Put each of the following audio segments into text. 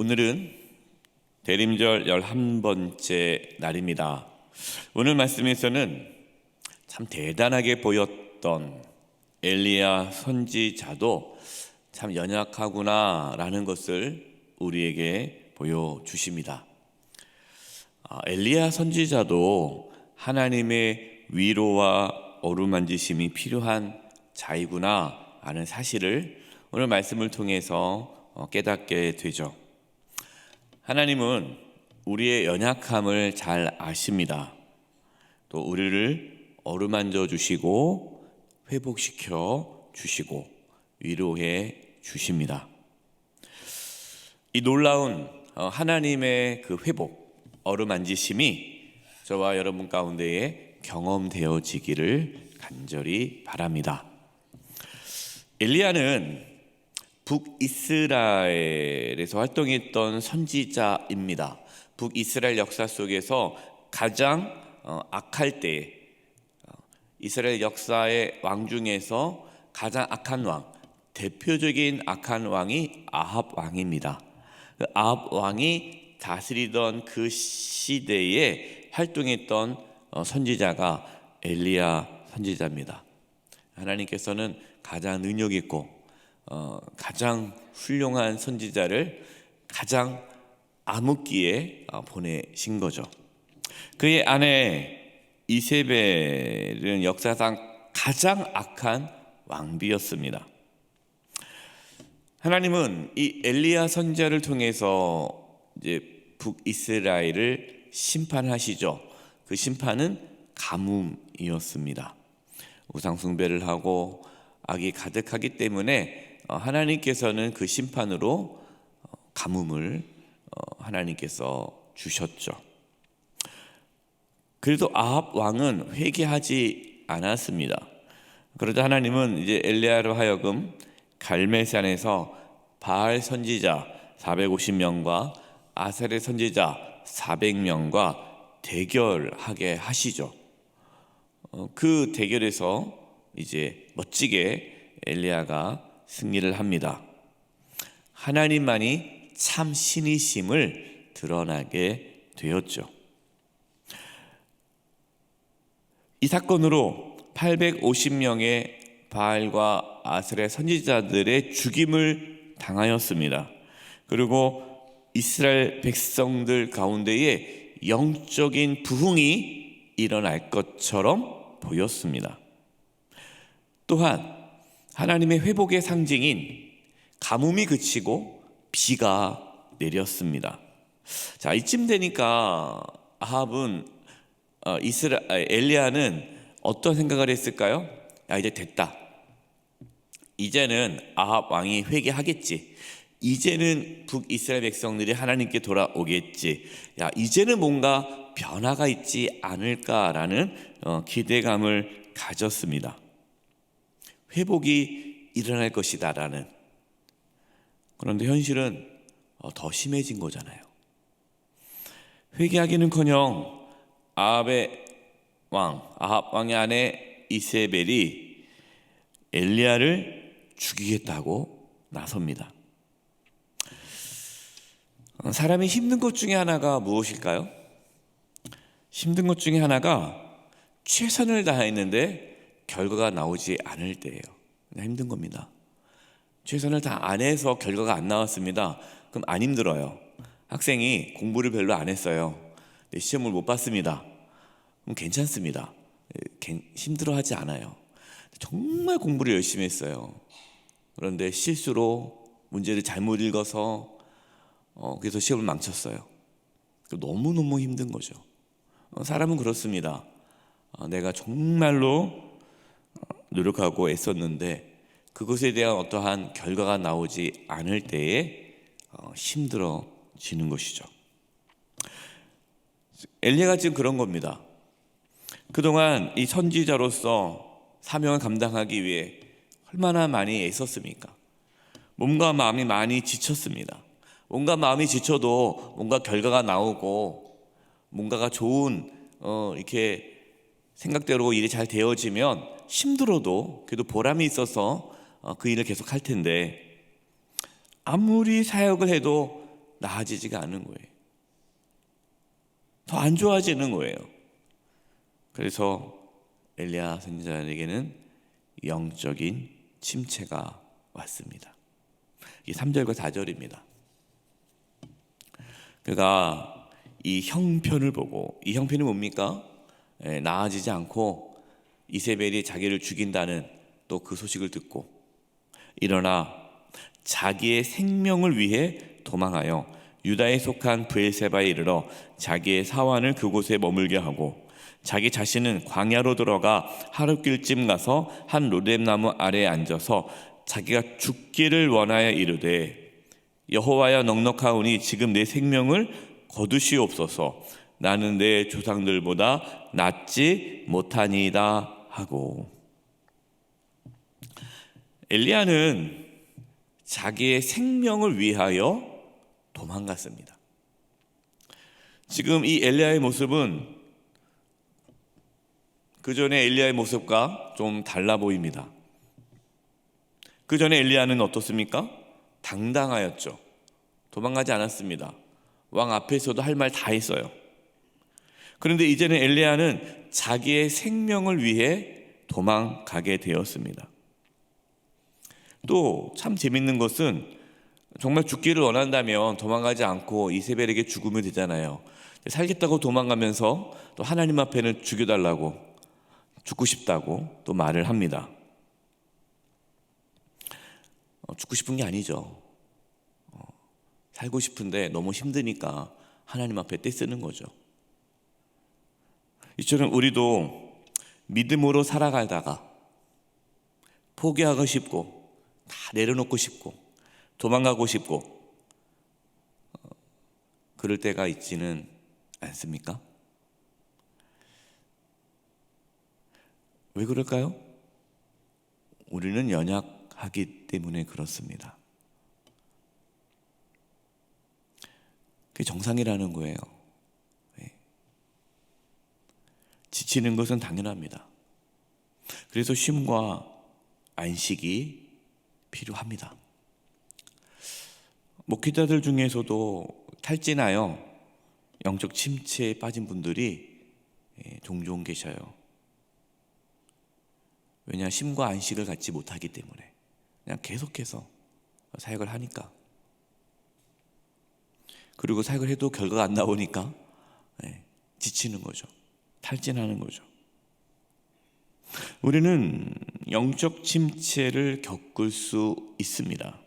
오늘은 대림절 11번째 날입니다. 오늘 말씀에서는 참 대단하게 보였던 엘리야 선지자도 참 연약하구나 라는 것을 우리에게 보여주십니다. 엘리야 선지자도 하나님의 위로와 어루만지심이 필요한 자이구나 라는 사실을 오늘 말씀을 통해서 깨닫게 되죠. 하나님은 우리의 연약함을 잘 아십니다. 또 우리를 어루만져 주시고 회복시켜 주시고 위로해 주십니다. 이 놀라운 하나님의 그 회복, 어루만지심이 저와 여러분 가운데에 경험되어지기를 간절히 바랍니다. 엘리야는 북이스라엘에서 활동했던 선지자입니다. 북이스라엘 역사 속에서 가장 악할 때 이스라엘 역사의 왕 중에서 가장 악한 왕, 대표적인 악한 왕이 아합 왕입니다. 아합 왕이 다스리던 그 시대에 활동했던 선지자가 엘리야 선지자입니다. 하나님께서는 가장 능력 있고 가장 훌륭한 선지자를 가장 암흑기에 보내신 거죠. 그의 아내 이세벨은 역사상 가장 악한 왕비였습니다. 하나님은 이 엘리야 선지자를 통해서 이제 북이스라엘을 심판하시죠. 그 심판은 가뭄이었습니다. 우상 숭배를 하고 악이 가득하기 때문에 하나님께서는 그 심판으로 가뭄을 하나님께서 주셨죠. 그래도 아합 왕은 회개하지 않았습니다. 그러자 하나님은 이제 엘리야로 하여금 갈멜산에서 바알 선지자 450명과 아세레 선지자 400명과 대결하게 하시죠. 그 대결에서 이제 멋지게 엘리야가 승리를 합니다. 하나님만이 참 신이심을 드러나게 되었죠. 이 사건으로 850명의 바알과 아스레 선지자들의 죽임을 당하였습니다. 그리고 이스라엘 백성들 가운데에 영적인 부흥이 일어날 것처럼 보였습니다. 또한 하나님의 회복의 상징인 가뭄이 그치고 비가 내렸습니다. 자, 이쯤 되니까 아합은 엘리야는 어떤 생각을 했을까요? 이제 됐다. 이제는 아합 왕이 회개하겠지. 이제는 북이스라엘 백성들이 하나님께 돌아오겠지. 이제는 뭔가 변화가 있지 않을까라는 기대감을 가졌습니다. 회복이 일어날 것이다라는. 그런데 현실은 더 심해진 거잖아요. 회개하기는커녕 아합 왕의 아내 이세벨이 엘리야를 죽이겠다고 나섭니다. 사람이 힘든 것 중에 하나가 무엇일까요? 힘든 것 중에 하나가 최선을 다했는데 결과가 나오지 않을 때예요. 그냥 힘든 겁니다. 최선을 다 안 해서 결과가 안 나왔습니다. 그럼 안 힘들어요. 학생이 공부를 별로 안 했어요. 시험을 못 봤습니다. 그럼 괜찮습니다. 힘들어하지 않아요. 정말 공부를 열심히 했어요. 그런데 실수로 문제를 잘못 읽어서 그래서 시험을 망쳤어요. 너무너무 힘든 거죠. 사람은 그렇습니다. 내가 정말로 노력하고 애썼는데 그것에 대한 어떠한 결과가 나오지 않을 때에 힘들어지는 것이죠. 엘리야가 지금 그런 겁니다. 그동안 이 선지자로서 사명을 감당하기 위해 얼마나 많이 애썼습니까? 몸과 마음이 많이 지쳤습니다. 몸과 마음이 지쳐도 뭔가 결과가 나오고 뭔가가 좋은 이렇게 생각대로 일이 잘 되어지면 힘들어도 그래도 보람이 있어서 그 일을 계속 할 텐데 아무리 사역을 해도 나아지지가 않는 거예요. 더 안 좋아지는 거예요. 그래서 엘리야 선지자에게는 영적인 침체가 왔습니다. 이 3절과 4절입니다. 그가 이 형편을 보고, 이 형편이 뭡니까? 나아지지 않고 이세벨이 자기를 죽인다는 또 그 소식을 듣고 일어나 자기의 생명을 위해 도망하여 유다에 속한 브엘세바에 이르러 자기의 사환을 그곳에 머물게 하고 자기 자신은 광야로 들어가 하룻길쯤 가서 한 로뎀나무 아래에 앉아서 자기가 죽기를 원하여 이르되 여호와여 넉넉하오니 지금 내 생명을 거두시옵소서. 나는 내 조상들보다 낫지 못하니이다 하고. 엘리야는 자기의 생명을 위하여 도망갔습니다. 지금 이 엘리야의 모습은 그 전에 엘리야의 모습과 좀 달라 보입니다. 그 전에 엘리야는 어떻습니까? 당당하였죠. 도망가지 않았습니다. 왕 앞에서도 할 말 다 했어요. 그런데 이제는 엘리야는 자기의 생명을 위해 도망가게 되었습니다. 또 참 재밌는 것은 정말 죽기를 원한다면 도망가지 않고 이세벨에게 죽으면 되잖아요. 살겠다고 도망가면서 또 하나님 앞에는 죽여달라고, 죽고 싶다고 또 말을 합니다. 죽고 싶은 게 아니죠. 살고 싶은데 너무 힘드니까 하나님 앞에 떼쓰는 거죠. 이처럼 우리도 믿음으로 살아가다가 포기하고 싶고 다 내려놓고 싶고 도망가고 싶고 그럴 때가 있지는 않습니까? 왜 그럴까요? 우리는 연약하기 때문에 그렇습니다. 그게 정상이라는 거예요. 지치는 것은 당연합니다. 그래서 쉼과 안식이 필요합니다. 목회자들 중에서도 탈진하여 영적 침체에 빠진 분들이 종종 계셔요. 왜냐, 쉼과 안식을 갖지 못하기 때문에 그냥 계속해서 사역을 하니까. 그리고 사역을 해도 결과가 안 나오니까 지치는 거죠. 탈진하는 거죠. 우리는 영적 침체를 겪을 수 있습니다.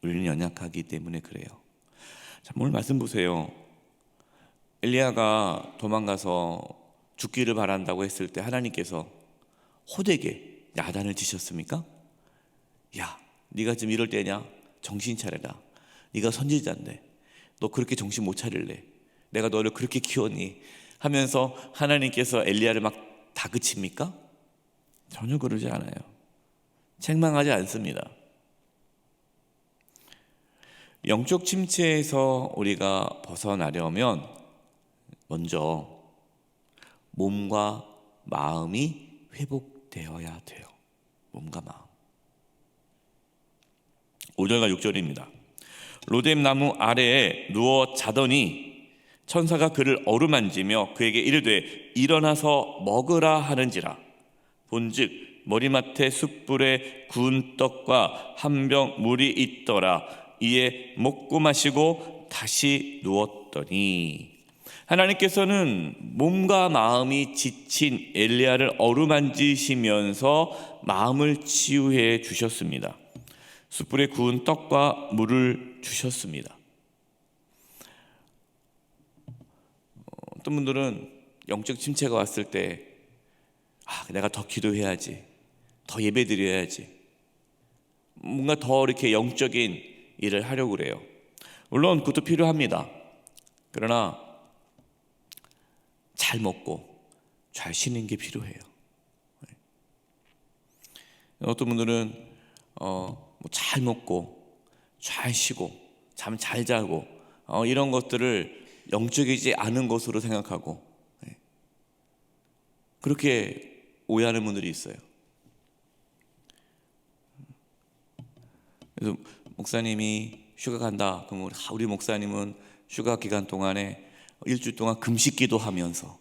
우리는 연약하기 때문에 그래요. 자, 오늘 말씀 보세요. 엘리야가 도망가서 죽기를 바란다고 했을 때 하나님께서 호되게 야단을 치셨습니까? 야, 네가 지금 이럴 때냐? 정신 차려라. 네가 선지자인데 너 그렇게 정신 못 차릴래? 내가 너를 그렇게 키웠니? 하면서 하나님께서 엘리야를 막 다그칩니까? 전혀 그러지 않아요. 책망하지 않습니다. 영적 침체에서 우리가 벗어나려면 먼저 몸과 마음이 회복되어야 돼요. 몸과 마음. 5절과 6절입니다. 로뎀나무 아래에 누워 자더니 천사가 그를 어루만지며 그에게 이르되 일어나서 먹으라 하는지라. 본즉 머리맡에 숯불에 구운 떡과 한 병 물이 있더라. 이에 먹고 마시고 다시 누웠더니. 하나님께서는 몸과 마음이 지친 엘리야를 어루만지시면서 마음을 치유해 주셨습니다. 숯불에 구운 떡과 물을 주셨습니다. 어떤 분들은 영적 침체가 왔을 때 내가 더 기도해야지, 더 예배드려야지, 뭔가 더 이렇게 영적인 일을 하려고 그래요. 물론 그것도 필요합니다. 그러나 잘 먹고 잘 쉬는 게 필요해요. 어떤 분들은 잘 먹고 잘 쉬고 잠 잘 자고 이런 것들을 영적이지 않은 것으로 생각하고 그렇게 오해하는 분들이 있어요. 그래서 목사님이 휴가 간다. 그럼 우리 목사님은 휴가 기간 동안에 일주일 동안 금식기도 하면서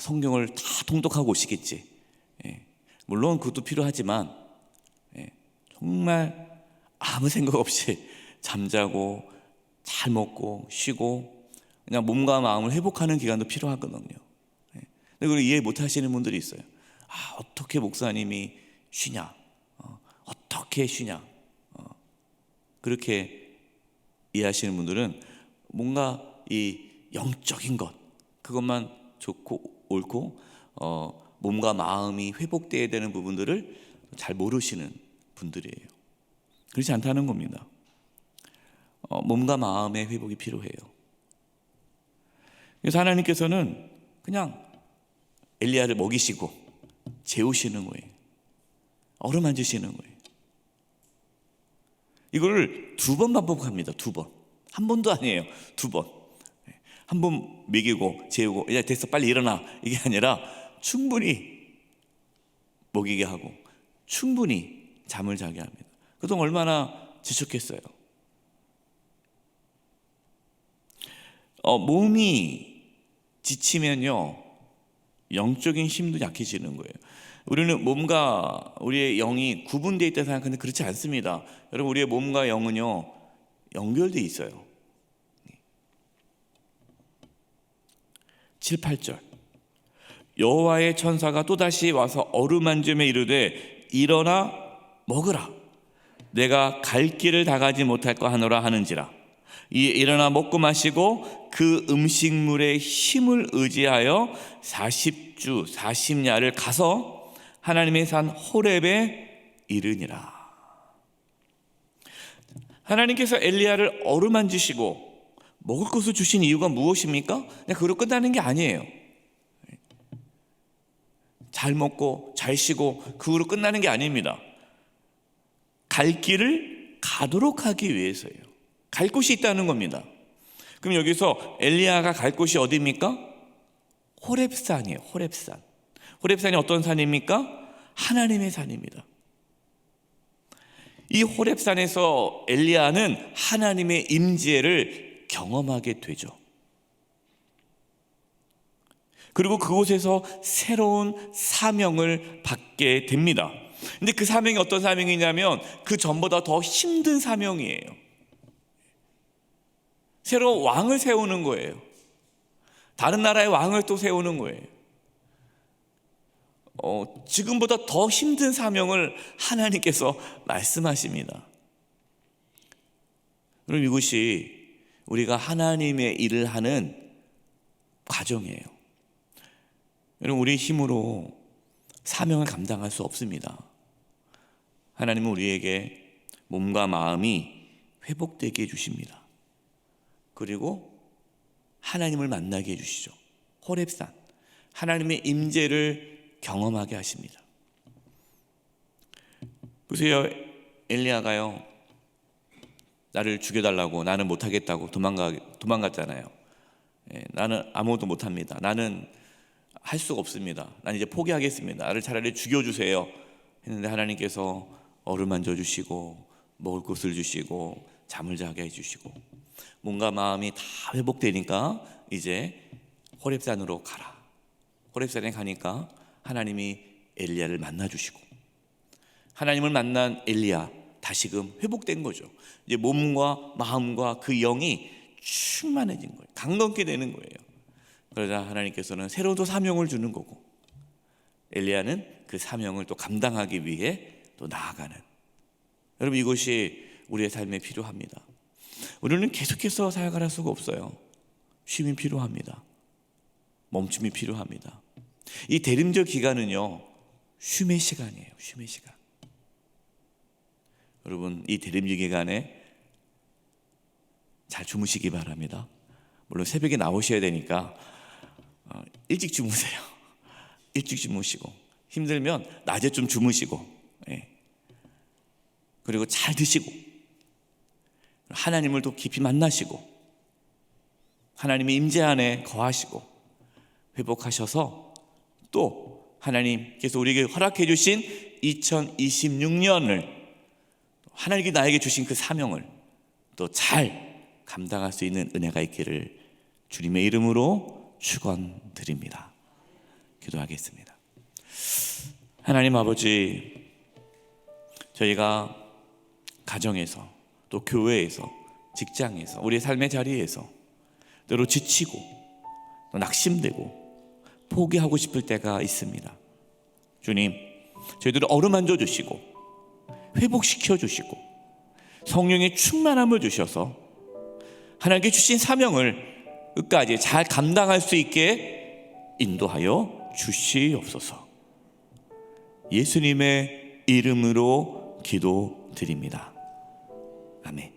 성경을 다 통독하고 오시겠지. 물론 그것도 필요하지만 정말 아무 생각 없이 잠자고 잘 먹고 쉬고 그냥 몸과 마음을 회복하는 기간도 필요하거든요. 근데 그걸 이해 못 하시는 분들이 있어요. 어떻게 목사님이 쉬냐? 어떻게 쉬냐? 그렇게 이해하시는 분들은 뭔가 이 영적인 것 그것만 좋고 옳고 몸과 마음이 회복돼야 되는 부분들을 잘 모르시는 분들이에요. 그렇지 않다는 겁니다. 몸과 마음의 회복이 필요해요. 그래서 하나님께서는 그냥 엘리야를 먹이시고 재우시는 거예요. 어루만지시는 거예요. 이거를 2번 반복합니다. 2번. 한 번도 아니에요. 2번. 한 번 먹이고 재우고 이제 됐어 빨리 일어나 이게 아니라 충분히 먹이게 하고 충분히 잠을 자게 합니다. 그동안 얼마나 지쳤겠어요. 몸이 지치면요 영적인 힘도 약해지는 거예요. 우리는 몸과 우리의 영이 구분되어 있다고 생각하는데 그렇지 않습니다. 여러분 우리의 몸과 영은요 연결되어 있어요. 7, 8절 여호와의 천사가 또다시 와서 어루만짐에 이르되 일어나 먹으라 내가 갈 길을 다 가지 못할까 하노라 하는지라 이에 일어나 먹고 마시고 그 음식물의 힘을 의지하여 40주 40야를 가서 하나님의 산 호렙에 이르니라. 하나님께서 엘리야를 어루만지시고 먹을 것을 주신 이유가 무엇입니까? 그냥 그걸로 끝나는 게 아니에요. 잘 먹고 잘 쉬고 그걸로 끝나는 게 아닙니다. 갈 길을 가도록 하기 위해서예요. 갈 곳이 있다는 겁니다. 그럼 여기서 엘리야가 갈 곳이 어디입니까? 호렙산이에요. 호렙산. 호렙산이 어떤 산입니까? 하나님의 산입니다. 이 호렙산에서 엘리야는 하나님의 임재를 경험하게 되죠. 그리고 그곳에서 새로운 사명을 받게 됩니다. 근데 그 사명이 어떤 사명이냐면 그 전보다 더 힘든 사명이에요. 새로운 왕을 세우는 거예요. 다른 나라의 왕을 또 세우는 거예요. 지금보다 더 힘든 사명을 하나님께서 말씀하십니다. 그럼 이것이 우리가 하나님의 일을 하는 과정이에요. 여러분 우리 힘으로 사명을 감당할 수 없습니다. 하나님은 우리에게 몸과 마음이 회복되게 해주십니다. 그리고 하나님을 만나게 해주시죠. 호렙산 하나님의 임재를 경험하게 하십니다. 보세요. 엘리야가요 나를 죽여달라고 나는 못하겠다고 도망갔잖아요. 나는 아무것도 못합니다. 나는 할 수가 없습니다. 난 이제 포기하겠습니다. 나를 차라리 죽여주세요 했는데 하나님께서 어루만져 주시고 먹을 것을 주시고 잠을 자게 해주시고 몸과 마음이 다 회복되니까 이제 호렙산으로 가라. 호렙산에 가니까 하나님이 엘리야를 만나주시고 하나님을 만난 엘리야 다시금 회복된 거죠. 이제 몸과 마음과 그 영이 충만해진 거예요. 강건케 되는 거예요. 그러자 하나님께서는 새로운 또 사명을 주는 거고 엘리야는 그 사명을 또 감당하기 위해 또 나아가는. 여러분 이것이 우리의 삶에 필요합니다. 우리는 계속해서 살아갈 수가 없어요. 쉼이 필요합니다. 멈춤이 필요합니다. 이 대림절 기간은요 쉼의 시간이에요. 쉼의 시간. 여러분 이 대림절 기간에 잘 주무시기 바랍니다. 물론 새벽에 나오셔야 되니까 일찍 주무세요. 일찍 주무시고 힘들면 낮에 좀 주무시고 그리고 잘 드시고 하나님을 더 깊이 만나시고 하나님의 임재 안에 거하시고 회복하셔서 또 하나님께서 우리에게 허락해 주신 2026년을 하나님께 나에게 주신 그 사명을 또 잘 감당할 수 있는 은혜가 있기를 주님의 이름으로 축원드립니다. 기도하겠습니다. 하나님 아버지, 저희가 가정에서 또 교회에서 직장에서 우리의 삶의 자리에서 때로 지치고 또 낙심되고 포기하고 싶을 때가 있습니다. 주님, 저희들을 어루만져 주시고 회복시켜 주시고 성령의 충만함을 주셔서 하나님께 주신 사명을 끝까지 잘 감당할 수 있게 인도하여 주시옵소서. 예수님의 이름으로 기도드립니다. 아멘.